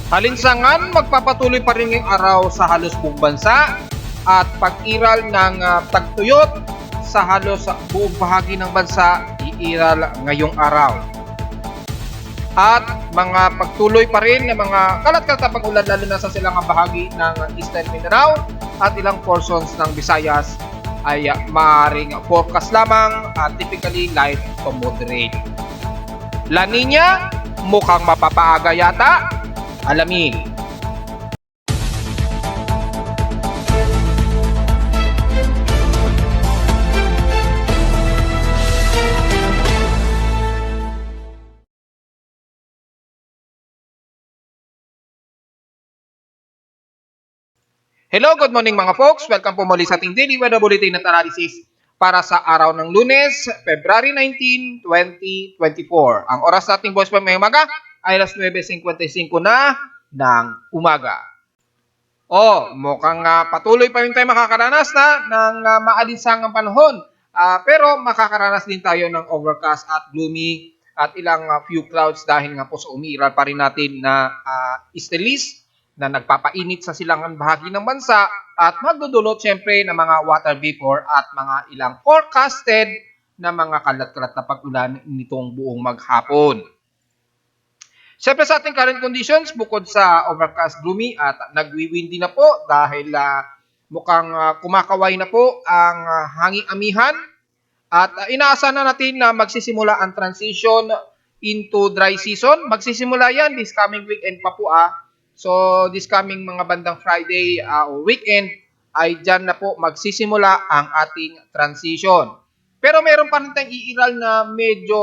Alinsangan, magpapatuloy pa rin ngayong araw sa halos buong bansa at pag-iral ng tagtuyot sa halos buong bahagi ng bansa, iiral ngayong araw. At mga pagtuloy pa rin ng mga kalat-kalat na pag-ulan lalo na sa silangang bahagi ng Eastern Mindanao at ilang portions ng Visayas ay maaaring forecast lamang at typically light to moderate. La Nina, mukhang mapapaaga yata. Alamin. Hello, good morning mga folks. Welcome po muli sa ating Daily Weather Bulletin at Analysis para sa araw ng Lunes, February 19, 2024. Ang oras nating boss pa may umaga ay alas 9:55 na ng umaga. Mukhang patuloy pa rin tayo makakaranas ng maalinsangang panahon. Pero makakaranas din tayo ng overcast at gloomy at ilang few clouds dahil nga po sa umiiral pa rin natin na easterlies na nagpapainit sa silangan bahagi ng bansa at magdudulot siyempre ng mga water vapor at mga ilang forecasted na mga kalat-kalat na pag-ulan nitong buong maghapon. Siyempre sa ating current conditions, bukod sa overcast gloomy at nagwiwindi na po dahil mukhang kumakaway na po ang hanging amihan at inaasahan na natin na magsisimula ang transition into dry season. Magsisimula yan this coming weekend pa po So this coming mga bandang Friday o weekend ay dyan na po magsisimula ang ating transition. Pero meron pa rin tayong iiral na medyo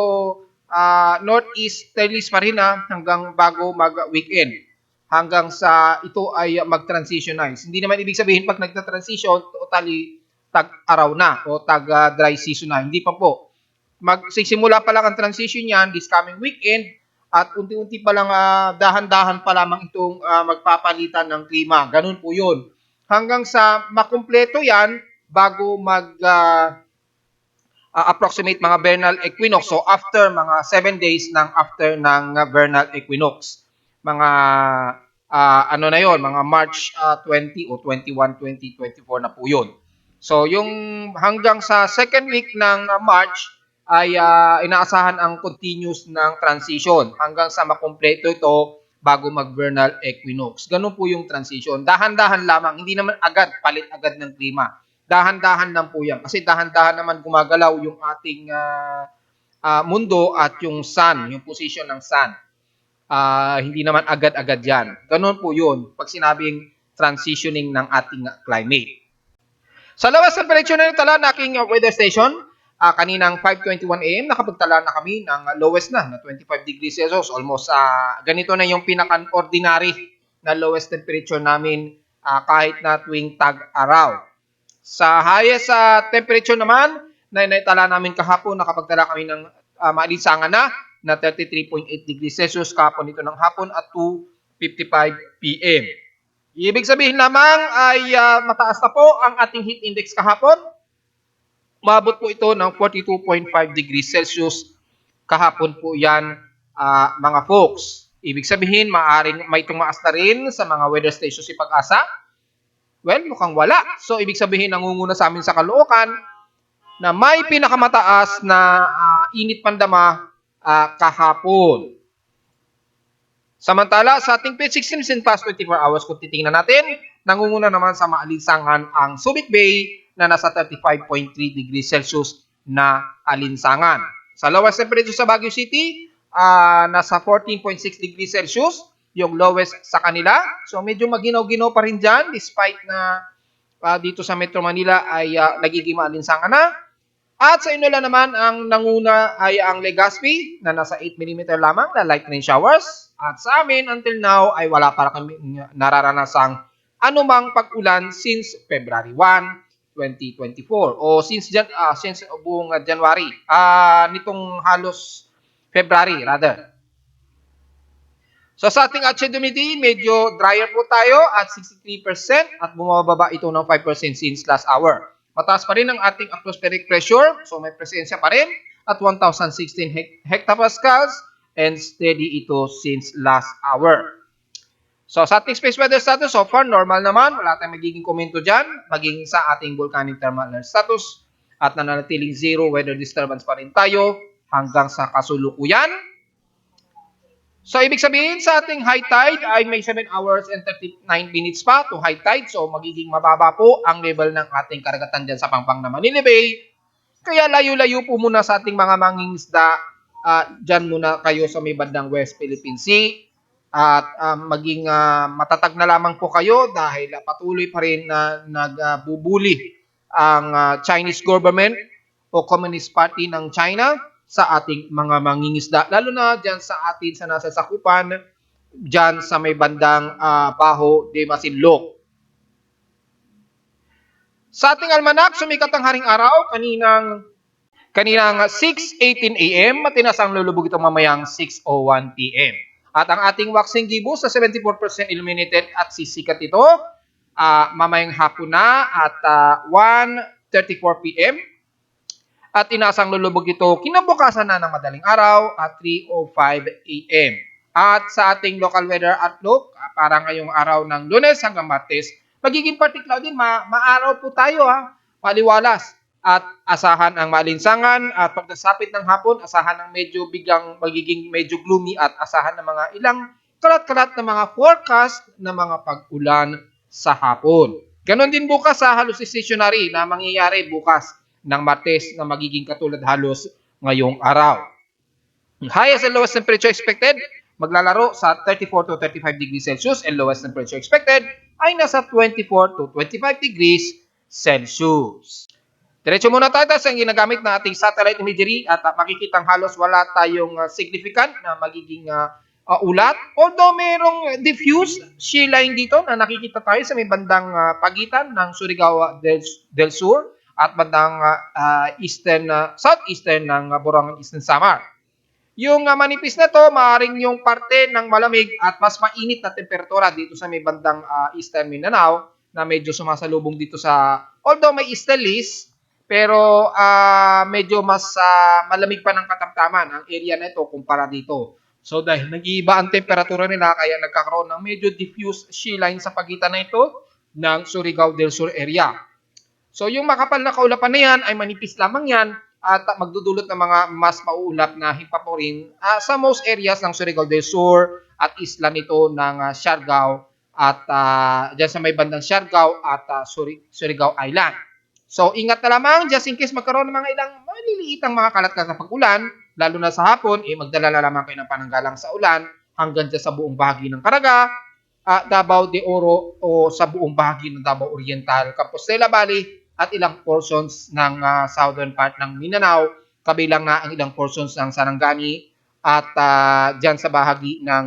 northeasterlies pa rin hanggang bago mag-weekend. Hanggang sa ito ay mag-transitionize. Hindi naman ibig sabihin pag nagta-transition, totally tag-araw na o tag-dry season na. Hindi pa po. Magsisimula pa lang ang transition yan this coming weekend at unti-unti pa lang dahan-dahan pa lamang itong magpapalitan ng klima. Ganun po yun. Hanggang sa makumpleto yan bago approximate mga vernal equinox. So after mga 7 days after ng vernal equinox. Mga na yon, mga March 20 o 21, 2024 na po yun. So yung hanggang sa second week ng March ay inaasahan ang continuous ng transition hanggang sa makumpleto ito bago mag-vernal equinox. Ganun po yung transition. Dahan-dahan lamang, hindi naman agad, palit agad ng klima. Dahan-dahan lang po yan. Kasi dahan-dahan naman gumagalaw yung ating mundo at yung sun, yung position ng sun. Hindi naman agad-agad yan. Ganun po yun pag sinabing transitioning ng ating climate. Sa lawas temperature na nitala na aking weather station, kaninang 5:21 AM, nakapagtala na kami ng lowest na 25 degrees Celsius. Almost ganito na yung pinaka-ordinary na lowest temperature namin kahit na tuwing tag-araw. Sa highest temperature naman, na naitala namin kahapon, nakapagtala kami ng maalinsangan na 33.8 degrees Celsius kahapon ito ng hapon at 2:55 PM. Ibig sabihin lamang ay mataas na po ang ating heat index kahapon. Umabot po ito ng 42.5 degrees Celsius kahapon po yan mga folks. Ibig sabihin, maaaring may tumaas na rin sa mga weather stations si Pag-asa. Well, mukhang wala. So, ibig sabihin, nangunguna sa amin sa Caloocan na may pinakamataas na init pandama kahapon. Samantala, sa ating P16 in past 24 hours, kung titingnan natin, nangunguna naman sa maalinsangan ang Subic Bay na nasa 35.3 degrees Celsius na alinsangan. Sa lowest temperature sa Baguio City, nasa 14.6 degrees Celsius, yung lowest sa kanila. So medyo maginaw-ginaw pa rin dyan despite na dito sa Metro Manila ay nagiging maalinsangan na. At sa Inola naman, ang nanguna ay ang Legazpi na nasa 8 mm lamang na light rain showers. At sa amin, until now, ay wala para kami nararanasang anumang pag-ulan since February 1, 2024 o since buong January, nitong halos February rather. So sa ating action humidity, medyo drier po tayo at 63% at bumababa ito ng 5% since last hour. Mataas pa rin ang ating atmospheric pressure, so may presensya pa rin at 1,016 hectopascals and steady ito since last hour. So sa ating space weather status, so far normal naman, wala tayong magiging komento dyan, maging sa ating volcanic thermal alert status, at nananatiling zero weather disturbance pa rin tayo hanggang sa kasulukuyan. So ibig sabihin sa ating high tide ay may 7 hours and 39 minutes pa to high tide, so magiging mababa po ang level ng ating karagatan dyan sa Pampang na Manila Bay. Kaya layo-layo po muna sa ating mga mangingisda, dyan muna kayo sa may bandang West Philippine Sea. At maging matatag na lamang po kayo dahil patuloy pa rin na nagbubuli ang Chinese government o Communist Party ng China sa ating mga mangingisda. Lalo na dyan sa atin sa nasa sakupan, dyan sa may bandang Baho de Masinloc. Sa ating almanak, sumikat ang haring araw kaninang 6:18 AM, matinas ang lulubog itong mamayang 6:01 PM. At ang ating waxing gibbous sa 74% illuminated at sisikat ito mamayang hapon na at 1:34 PM. At inasang lulubog ito kinabukasan na ng madaling araw at 3:05 AM. At sa ating local weather outlook, para ngayong araw ng Lunes hanggang Martes, magiging partly cloudy, maaraw po tayo maliwalas. At asahan ang maalinsangan at pagdasapit ng hapon, asahan ng magiging medyo gloomy at asahan ng mga ilang kalat-kalat na mga forecast na mga pag-ulan sa hapon. Ganon din bukas sa halos stationary na mangyayari bukas ng Martes na magiging katulad halos ngayong araw. Highest and lowest temperature expected, maglalaro sa 34 to 35 degrees Celsius and lowest temperature expected ay nasa 24 to 25 degrees Celsius. Diretso muna tayo sa ginagamit na ating satellite imagery at makikitang halos wala tayong significant na magiging ulat. Although mayroong diffuse shear line dito na nakikita tayo sa may bandang pagitan ng Surigao del Sur at bandang southeastern ng Borongan Eastern Samar. Yung manipis na to, maaaring yung parte ng malamig at mas mainit na temperatura dito sa may bandang Eastern Mindanao na medyo sumasalubong dito although may easterlies, pero medyo mas malamig pa ng katamtaman ang area na ito kumpara dito. So dahil nag-iiba ang temperatura nila, kaya nagkakaroon ng medyo diffuse shear line sa pagitan na ito ng Surigao del Sur area. So yung makapal na kaulapan na yan ay manipis lamang yan at magdudulot ng mga mas mauulap na himpaporin sa most areas ng Surigao del Sur at isla nito ng Siargao at dyan sa may bandang Siargao at Surigao Island. So, ingat na lamang, just in case magkaroon ng mga ilang maliliitang mga kalat-kalat na pag-ulan, lalo na sa hapon, magdala na lamang kayo ng pananggalang sa ulan hanggang dyan sa buong bahagi ng Caraga, Davao de Oro o sa buong bahagi ng Davao Oriental, Compostela Valley at ilang portions ng southern part ng Mindanao, kabilang na ang ilang portions ng Sarangani at dyan sa bahagi ng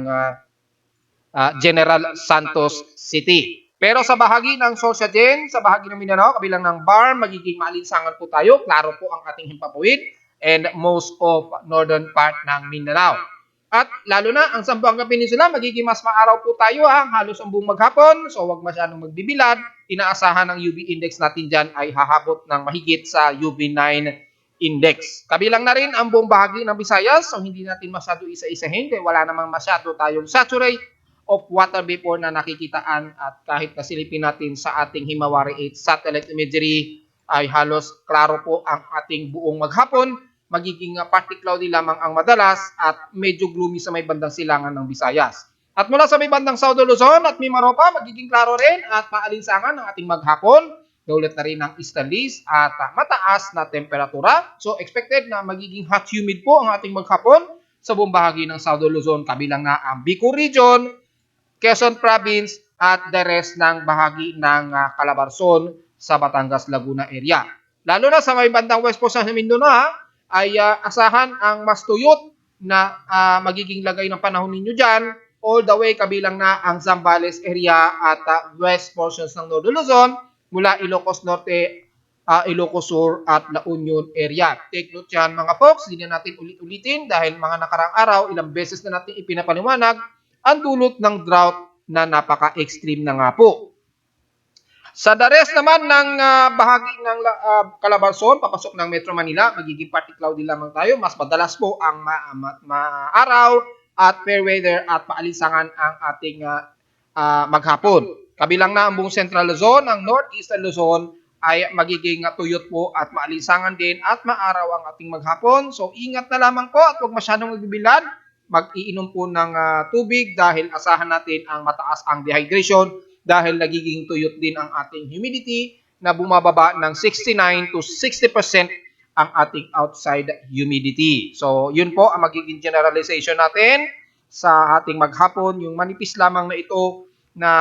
General Santos City. Pero sa bahagi ng Sorsogon, sa bahagi ng Mindanao, kabilang ng Bar, magiging maalinsangan po tayo. Klaro po ang ating himpapawid and most of northern part ng Mindanao. At lalo na, ang Zamboanga Peninsula, magiging mas maaraw po tayo halos ang buong maghapon. So huwag masyadong magbibilad. Inaasahan ng UV index natin dyan ay hahabot ng mahigit sa UV9 index. Kabilang na rin ang buong bahagi ng Visayas. So hindi natin masyado isa-isahin dahil wala namang masyado tayong saturate of water vapor na nakikitaan at kahit nasilipin natin sa ating Himawari 8 satellite imagery ay halos klaro po ang ating buong maghapon. Magiging partly cloudy lamang ang madalas at medyo gloomy sa may bandang silangan ng Visayas. At mula sa may bandang South Luzon at Mimaropa, magiging klaro rin at maalinsangan ang ating maghapon. Dulot na rin ng easterlies at mataas na temperatura. So expected na magiging hot humid po ang ating maghapon sa buong bahagi ng South Luzon, kabilang na ang Bicol Region, Quezon Province at the rest ng bahagi ng Calabarzon sa Batangas, Laguna area. Lalo na sa may bandang west po sa Mindanao ay asahan ang mas tuyot na magiging lagay ng panahon ninyo dyan all the way kabilang na ang Zambales area at west portions ng Northern Luzon mula Ilocos Norte, Ilocos Sur at La Union area. Take note yan mga folks, hindi na natin ulit-ulitin dahil mga nakarang araw ilang beses na natin ipinapaliwanag ang dulot ng drought na napaka-extreme na nga po. Sa the rest naman ng bahagi ng Calabarzon, papasok ng Metro Manila, magiging partly cloudy lamang tayo. Mas madalas po ang maaraw at fair weather at maalinsangan ang ating maghapon. Kabilang na ang buong Central Luzon, ang Northeastern Luzon ay magiging tuyot po at maalinsangan din at maaraw ang ating maghapon. So ingat na lamang po at huwag masyadong magbibilad. Mag-iinom po ng tubig dahil asahan natin ang mataas ang dehydration dahil nagiging tuyot din ang ating humidity na bumababa ng 69 to 60% ang ating outside humidity. So yun po ang magiging generalization natin sa ating maghapon. Yung manipis lamang na ito na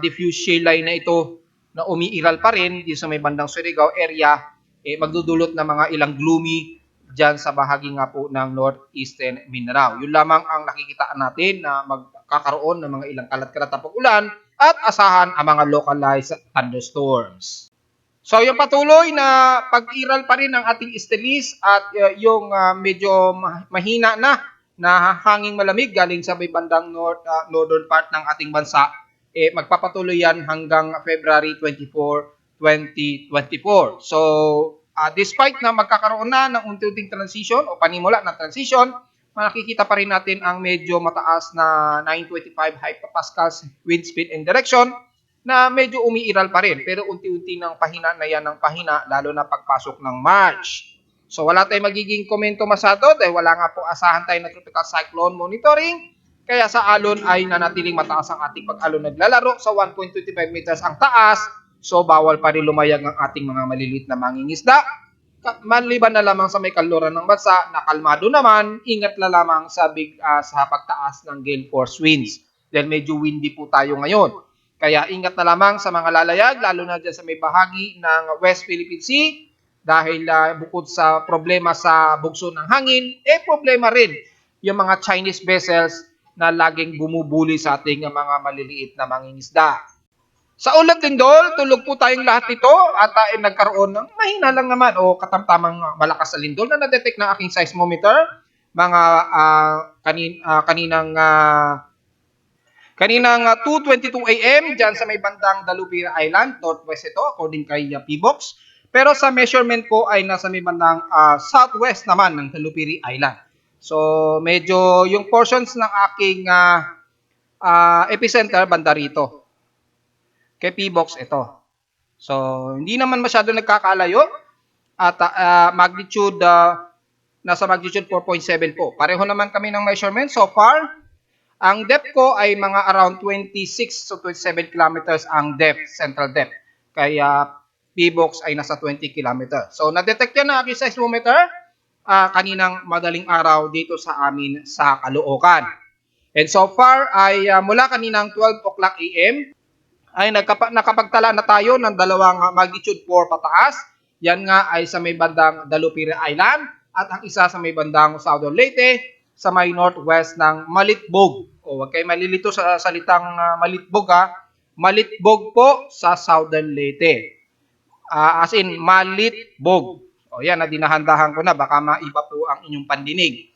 diffuse shale line na ito na umiiral pa rin dito sa may bandang Surigao area, magdudulot ng mga ilang gloomy dyan sa bahagi nga po ng northeastern Mindanao. Yun lamang ang nakikitaan natin na magkakaroon ng mga ilang kalat-kalat na pag-ulan at asahan ang mga localized thunderstorms. So yung patuloy na pag-iral pa rin ng ating estelis at yung medyo mahina na hanging malamig galing sa may bandang northern part ng ating bansa, magpapatuloy yan hanggang February 24, 2024. So, despite na magkakaroon na ng unti-unting transition o panimula ng transition, makikita pa rin natin ang medyo mataas na 925 hectopascals wind speed and direction na medyo umiiral pa rin. Pero unti-unti ng pahina na yan ng pahina, lalo na pagpasok ng March. So, wala tayong magiging komento masyado dahil wala nga po asahan tayo na tropical cyclone monitoring. Kaya sa alon ay nanatiling mataas ang ating pag-alon naglalaro sa 1.25 meters ang taas. So bawal pa rin lumayag ang ating mga maliliit na mangingisda. Maliban na lamang sa may kaluran ng bansa na kalmado naman, ingat na lamang sa pagtaas ng gale force winds. Dahil medyo windy po tayo ngayon. Kaya ingat na lamang sa mga lalayag, lalo na dyan sa may bahagi ng West Philippine Sea. Dahil bukod sa problema sa bugso ng hangin, problema rin yung mga Chinese vessels na laging bumubuli sa ating mga maliliit na mangingisda. Sa ulat lindol, tulog po tayong lahat nito at nagkaroon ng mahina lang naman o katamtamang malakas na lindol na na-detect ng aking seismometer. Mga kaninang 2:22 AM dyan sa may bandang Dalupira Island, northwest ito according kay PBOX. Pero sa measurement ko ay nasa may bandang southwest naman ng Dalupiri Island. So, medyo yung portions ng aking epicenter banda rito. Kay PBOX ito. So, hindi naman masyado nagkakalayo at magnitude, nasa magnitude 4.7 po. Pareho naman kami ng measurement so far. Ang depth ko ay mga around 26 to 27 kilometers ang depth, central depth. Kaya PBOX ay nasa 20 kilometers. So, na-detect yan na aking seismometer kaninang madaling araw dito sa amin sa Caloocan. And so far ay mula kaninang 12 o'clock AM ay nakapagtala na tayo ng dalawang magnitude 4 pataas. Yan nga ay sa may bandang Dalupira Island at ang isa sa may bandang Southern Leyte sa may northwest ng Malitbog. O wag kayo malilito sa salitang Malitbog ha. Malitbog po sa Southern Leyte. As in Malitbog. O yan, dinahandahan ko na, baka maiba po ang inyong pandinig.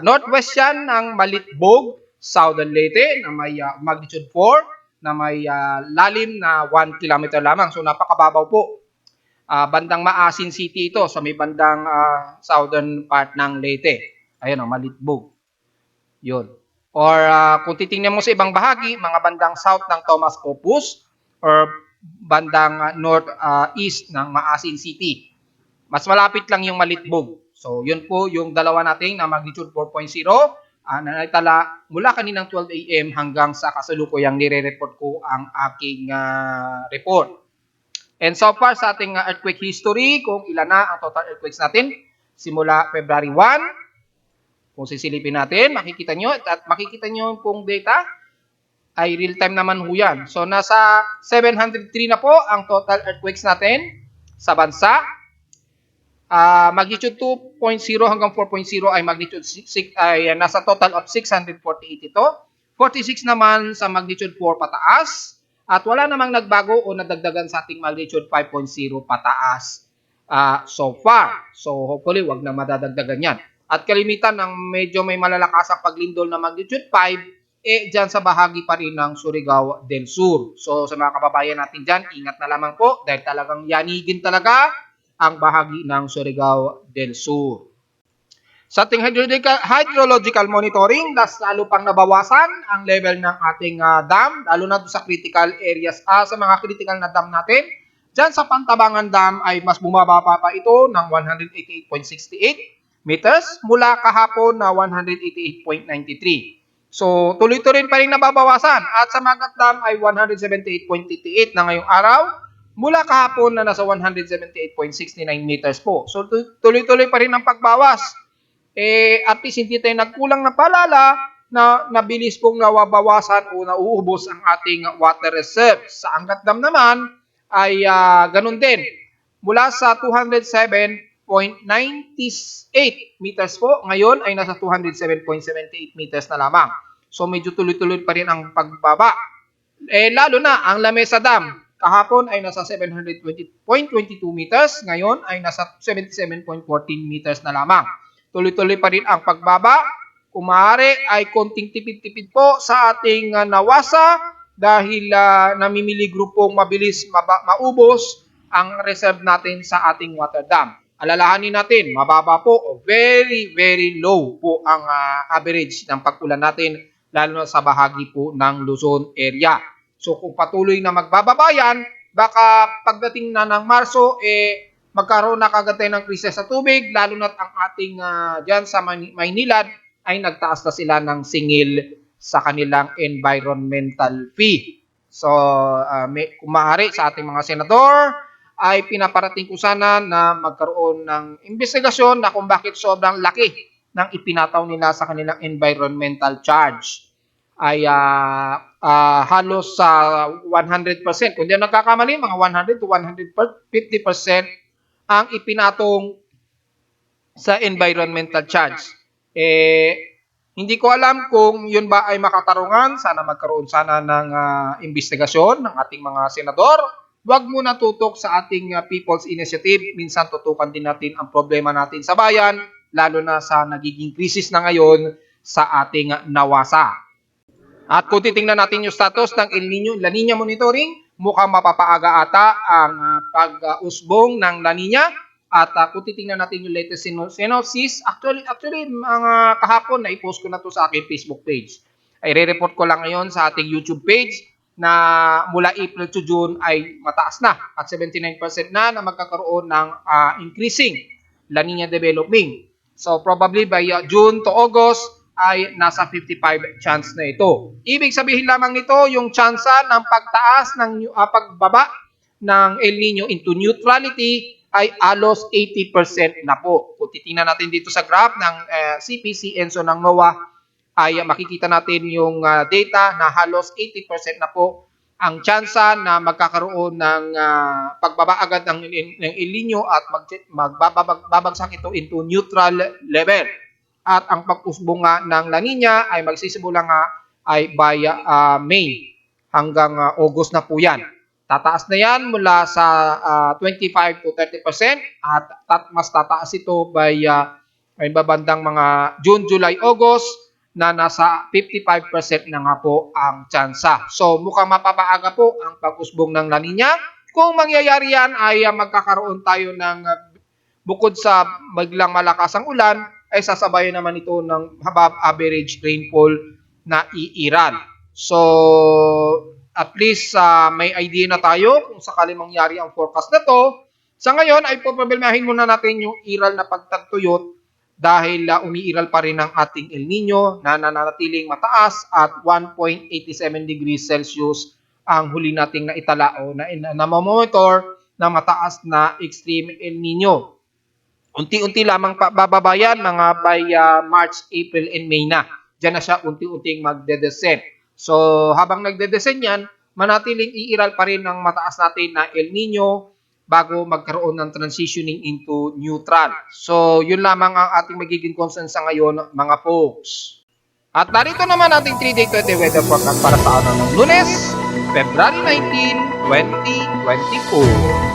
Northwest yan ng Malitbog, Southern Leyte, na may magnitude 4, na may lalim na 1 kilometer lamang. So napakababaw po. Bandang Maasin City ito, sa may bandang southern part ng Leyte. Ayun, Malitbog. Yun. Or kung titingnan mo sa ibang bahagi, mga bandang south ng Thomas Opus, or bandang north-east ng Maasin City. Mas malapit lang yung Malitbog. So, yun po yung dalawa nating na magnitude 4.0 na naitala mula kaninang 12 AM hanggang sa kasalukuyang nire-report ko ang aking report. And so far sa ating earthquake history, kung ilan na ang total earthquakes natin, simula February 1, kung sisilipin natin, makikita nyo, at makikita nyo pong data, ay real-time naman ho yan. So, nasa 703 na po ang total earthquakes natin sa bansa. Magnitude 2.0 hanggang 4.0 ay magnitude 6 ay nasa total of 648 ito. 46 naman sa magnitude 4 pataas at wala namang nagbago o nadagdagan sa ating magnitude 5.0 pataas so far. So hopefully wag na madadagdagan yan. At kalimitan ng medyo may malalasang paglindol na magnitude 5 dyan sa bahagi pa rin ng Surigao del Sur. So sa mga kababayan natin dyan, ingat na lamang po dahil talagang yanigin talaga ang bahagi ng Surigao del Sur. Sa ating hydrological monitoring, lalo pang nabawasan ang level ng ating dam, lalo na sa critical areas, sa mga critical na dam natin. Diyan sa Pantabangan Dam ay mas bumaba pa ito ng 188.68 meters mula kahapon na 188.93. So, tuloy-tuloy pa rin nababawasan. At sa Magat Dam ay 178.88 na ngayong araw mula kahapon na nasa 178.69 meters po. So, tuloy-tuloy pa rin ang pagbawas. At least hindi tayo nagkulang na palala na nabilis pong nawabawasan o nauubos ang ating water reserves. Sa Angat Dam naman ay ganun din. Mula sa 207.98 meters po, ngayon ay nasa 207.78 meters na lamang. So medyo tuloy-tuloy pa rin ang pagbaba. Lalo na ang Lamesa Dam, kahapon ay nasa 720.22 meters, ngayon ay nasa 77.14 meters na lamang. Tuloy-tuloy pa rin ang pagbaba. Kung maaari ay konting tipid-tipid po sa ating nawasa dahil namimili grupong mabilis maubos ang reserve natin sa ating water dam. Alalahanin natin, mababa po o very, very low po ang average ng pag-ulan natin lalo na sa bahagi po ng Luzon area. So kung patuloy na magbababa yan, baka pagdating na ng Marso, magkaroon na kagad tayo ng krisis sa tubig, lalo na ang ating dyan sa Maynilad ay nagtaas na sila ng singil sa kanilang environmental fee. So, kung maaari sa ating mga senador, ay pinaparating ko sana na magkaroon ng investigasyon na kung bakit sobrang laki ng ipinataw nila sa kanilang environmental charge. Ay halos sa 100%. Kung di nagkakamali, mga 100 to 150% ang ipinatong sa environmental charge. Hindi ko alam kung yun ba ay makatarungan. Sana magkaroon sana ng investigasyon ng ating mga senador. Huwag muna tutok sa ating People's Initiative. Minsan tutukan din natin ang problema natin sa bayan, lalo na sa nagiging krisis na ngayon sa ating nawasa. At kung titingnan natin yung status ng El Nino, La Nina monitoring, mukhang mapapaaga ata ang pag-usbong ng La Nina. At kung titingnan natin yung latest synopsis, actually mga kahapon na i-post ko na to sa aking Facebook page. Ay re-report ko lang ngayon sa ating YouTube page na mula April to June ay mataas na at 79% na magkakaroon ng increasing La Nina developing. So probably by June to August ay nasa 55 chance na ito. Ibig sabihin lamang nito yung tsansa ng pagtaas ng pagbaba ng El Nino into neutrality ay alos 80% na po. Kung titingnan natin dito sa graph ng CPC ENSO ng NOAA ay makikita natin yung data na halos 80% na po ang tsansa na magkakaroon ng pagbaba agad ng El Nino at magbabagsak ito into neutral level. At ang pag-usbong nga ng La Nina ay magsisimula nga ay by May hanggang August na po yan. Tataas na yan mula sa 25 to 30% at mas tataas ito by babandang mga June, July, August na nasa 55% na nga po ang tsansa. So mukhang mapapaaga po ang pag-usbong ng La Nina. Kung mangyayari yan ay magkakaroon tayo ng bukod sa biglang malakas ang ulan, ay sasabayan naman ito ng above average rainfall na iiral. So, at least may idea na tayo kung sakali mangyari ang forecast na to. Sa ngayon ay poproblemahin muna natin yung iral na pagtagtuyot dahil umiiral pa rin ang ating El Nino na nananatiling mataas at 1.87 degrees Celsius ang huli nating naitala o na monitor na mataas na extreme El Nino. Unti-unti lamang bababayan mga by March, April, and May na. Diyan na siya unti-unting magde-descend. So habang nagde-descend yan, manatiling iiral pa rin ng mataas natin na El Nino bago magkaroon ng transitioning into neutral. So yun lamang ang ating magiging concern sa ngayon mga folks. At narito naman ating 3-day 20 weather forecast para sa araw ng Lunes, February 19, 2024.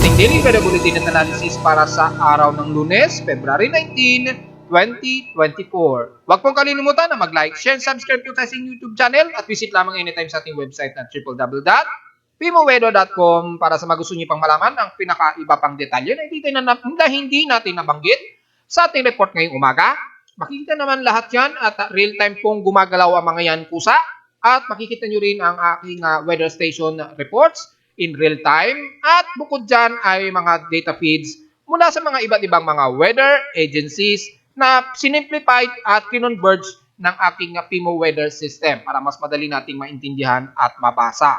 ating daily weather bulletin at analysis para sa araw ng Lunes, February 19, 2024. Huwag pong kalilimutan na mag-like, share, subscribe po sa ating YouTube channel at visit lamang anytime sa ating website na www.pimoweather.com para sa magusto niyo pang malaman ang pinakaiba pang detalye na hindi natin nabanggit sa ating report ngayong umaga. Makikita naman lahat yan at real-time pong gumagalaw ang mga yan kusa at makikita nyo rin ang aking weather station reports in real time at bukod dyan ay mga data feeds mula sa mga iba't ibang mga weather agencies na sinimplified at kinonverge ng aking PIMO weather system para mas madali nating maintindihan at mabasa.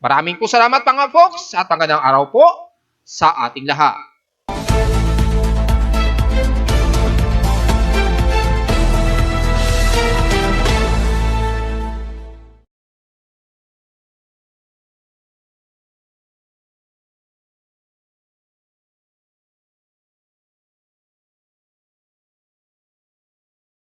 Maraming po salamat mga folks at magandang araw po sa ating lahat.